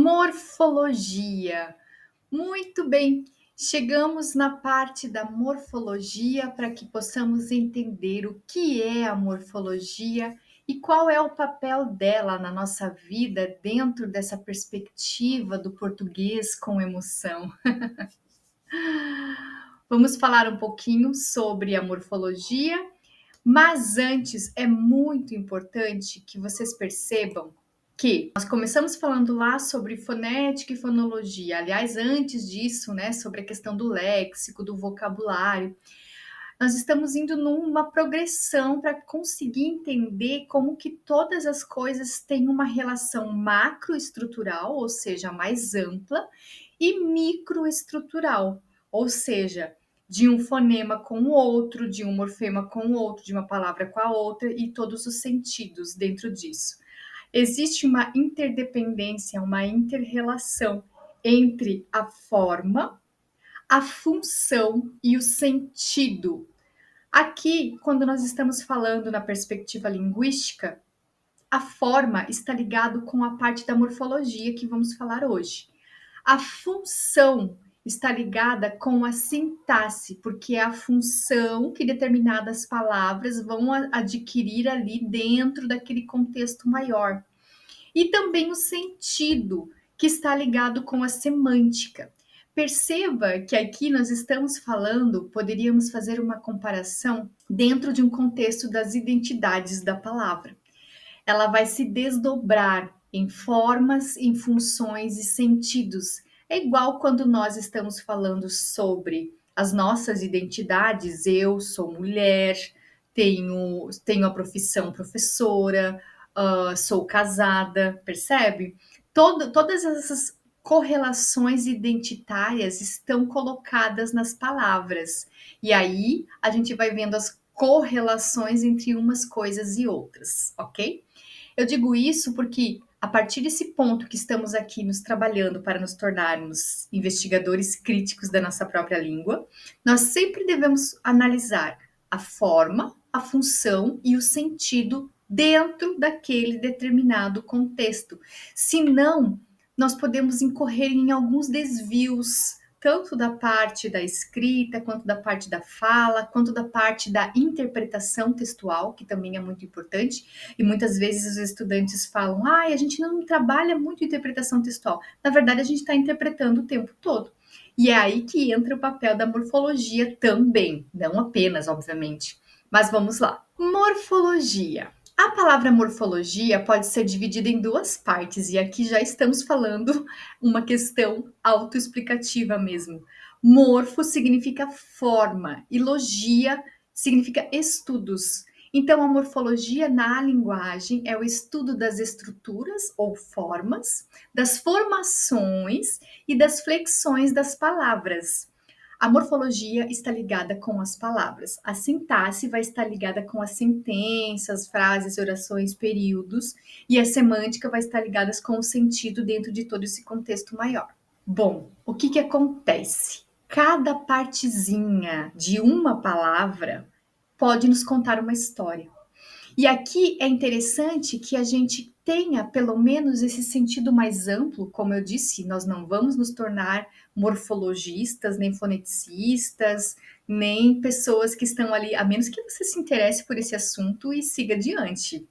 Morfologia. Muito bem, chegamos na parte da morfologia para que possamos entender o que é a morfologia e qual é o papel dela na nossa vida dentro dessa perspectiva do português com emoção. Vamos falar um pouquinho sobre a morfologia, mas antes é muito importante que vocês percebam que nós começamos falando lá sobre fonética e fonologia. Aliás, antes disso, né, sobre a questão do léxico, do vocabulário, nós estamos indo numa progressão para conseguir entender como que todas as coisas têm uma relação macroestrutural, ou seja, mais ampla, e microestrutural, ou seja, de um fonema com o outro, de um morfema com o outro, de uma palavra com a outra e todos os sentidos dentro disso. Existe uma interdependência, uma interrelação entre a forma, a função e o sentido. Aqui, quando nós estamos falando na perspectiva linguística, a forma está ligado com a parte da morfologia que vamos falar hoje. A função está ligada com a sintaxe, porque é a função que determinadas palavras vão adquirir ali dentro daquele contexto maior. E também o sentido, que está ligado com a semântica. Perceba que aqui nós estamos falando, poderíamos fazer uma comparação dentro de um contexto das identidades da palavra. Ela vai se desdobrar em formas, em funções e sentidos. É igual quando nós estamos falando sobre as nossas identidades. Eu sou mulher, tenho a profissão professora, sou casada, percebe? Todas essas correlações identitárias estão colocadas nas palavras. E aí a gente vai vendo as correlações entre umas coisas e outras, ok? Eu digo isso porque, a partir desse ponto que estamos aqui nos trabalhando para nos tornarmos investigadores críticos da nossa própria língua, nós sempre devemos analisar a forma, a função e o sentido dentro daquele determinado contexto. Senão, nós podemos incorrer em alguns desvios, tanto da parte da escrita, quanto da parte da fala, quanto da parte da interpretação textual, que também é muito importante. E muitas vezes os estudantes falam: a gente não trabalha muito interpretação textual. Na verdade, a gente está interpretando o tempo todo. E é aí que entra o papel da morfologia também, não apenas, obviamente. Mas vamos lá. Morfologia. A palavra morfologia pode ser dividida em duas partes, e aqui já estamos falando uma questão autoexplicativa mesmo. Morfo significa forma e logia significa estudos. Então, a morfologia na linguagem é o estudo das estruturas ou formas, das formações e das flexões das palavras. A morfologia está ligada com as palavras. A sintaxe vai estar ligada com as sentenças, frases, orações, períodos. E a semântica vai estar ligada com o sentido dentro de todo esse contexto maior. Bom, o que acontece? Cada partezinha de uma palavra pode nos contar uma história. E aqui é interessante que a gente tenha pelo menos esse sentido mais amplo, como eu disse, nós não vamos nos tornar morfologistas, nem foneticistas, nem pessoas que estão ali, a menos que você se interesse por esse assunto e siga adiante.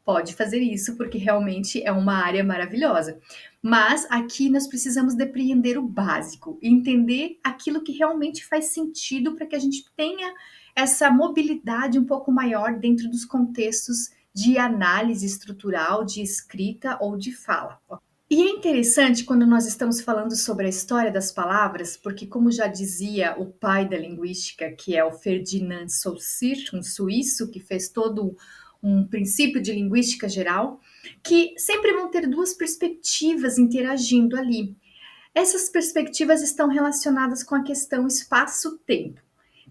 Pode fazer isso, porque realmente é uma área maravilhosa. Mas aqui nós precisamos depreender o básico, entender aquilo que realmente faz sentido para que a gente tenha essa mobilidade um pouco maior dentro dos contextos de análise estrutural, de escrita ou de fala. E é interessante quando nós estamos falando sobre a história das palavras, porque, como já dizia o pai da linguística, que é o Ferdinand Saussure, um suíço que fez todo um princípio de linguística geral, que sempre vão ter duas perspectivas interagindo ali. Essas perspectivas estão relacionadas com a questão espaço-tempo.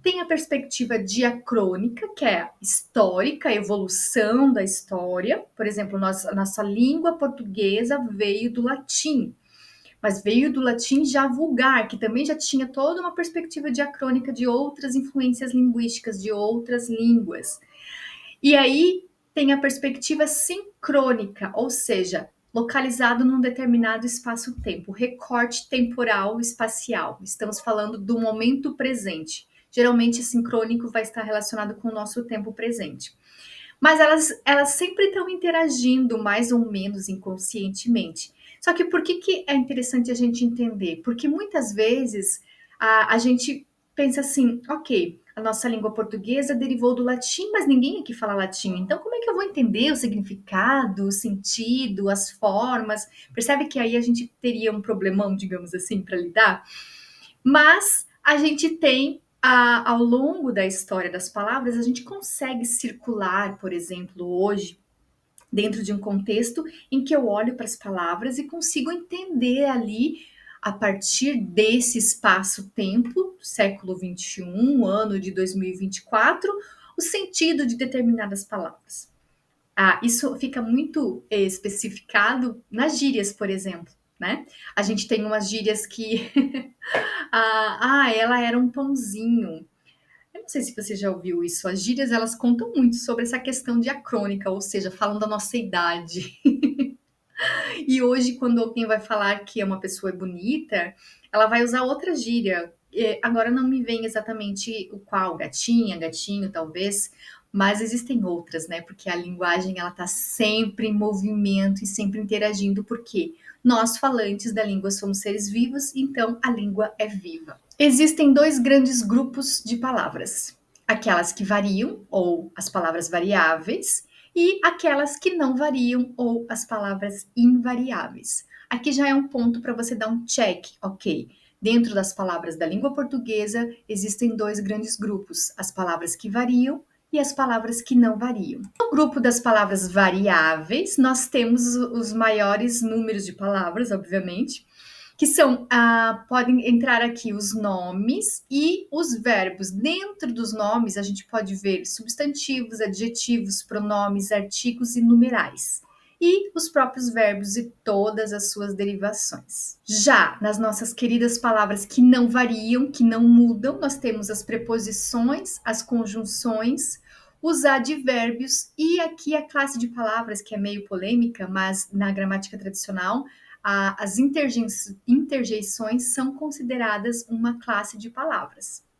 Tem a perspectiva diacrônica, que é histórica, a evolução da história. Por exemplo, a nossa língua portuguesa veio do latim, mas veio do latim já vulgar, que também já tinha toda uma perspectiva diacrônica de outras influências linguísticas, de outras línguas. E aí tem a perspectiva sincrônica, ou seja, localizado num determinado espaço-tempo, recorte temporal espacial. Estamos falando do momento presente. Geralmente, sincrônico vai estar relacionado com o nosso tempo presente. Mas elas sempre estão interagindo mais ou menos inconscientemente. Só que por que é interessante a gente entender? Porque muitas vezes a gente pensa assim, ok, a nossa língua portuguesa derivou do latim, mas ninguém aqui fala latim. Então, como é que eu vou entender o significado, o sentido, as formas? Percebe que aí a gente teria um problemão, digamos assim, para lidar? Mas a gente tem, ao longo da história das palavras, a gente consegue circular, por exemplo, hoje, dentro de um contexto em que eu olho para as palavras e consigo entender ali, a partir desse espaço-tempo, século XXI, ano de 2024, o sentido de determinadas palavras. Isso fica muito especificado nas gírias, por exemplo, né? A gente tem umas gírias que ela era um pãozinho. Eu não sei se você já ouviu isso. As gírias, elas contam muito sobre essa questão diacrônica, ou seja, falam da nossa idade. E hoje, quando alguém vai falar que uma pessoa é bonita, ela vai usar outra gíria. Agora não me vem exatamente o qual, gatinha, gatinho, talvez, mas existem outras, né? Porque a linguagem ela tá sempre em movimento e sempre interagindo, porque nós falantes da língua somos seres vivos, então a língua é viva. Existem dois grandes grupos de palavras: aquelas que variam, ou as palavras variáveis, e aquelas que não variam, ou as palavras invariáveis. Aqui já é um ponto para você dar um check, ok? Dentro das palavras da língua portuguesa, existem dois grandes grupos: as palavras que variam e as palavras que não variam. No grupo das palavras variáveis, nós temos os maiores números de palavras, obviamente, que são, podem entrar aqui os nomes e os verbos. Dentro dos nomes, a gente pode ver substantivos, adjetivos, pronomes, artigos e numerais. E os próprios verbos e todas as suas derivações. Já nas nossas queridas palavras que não variam, que não mudam, nós temos as preposições, as conjunções, os advérbios e aqui a classe de palavras que é meio polêmica, mas na gramática tradicional as interjeições são consideradas uma classe de palavras.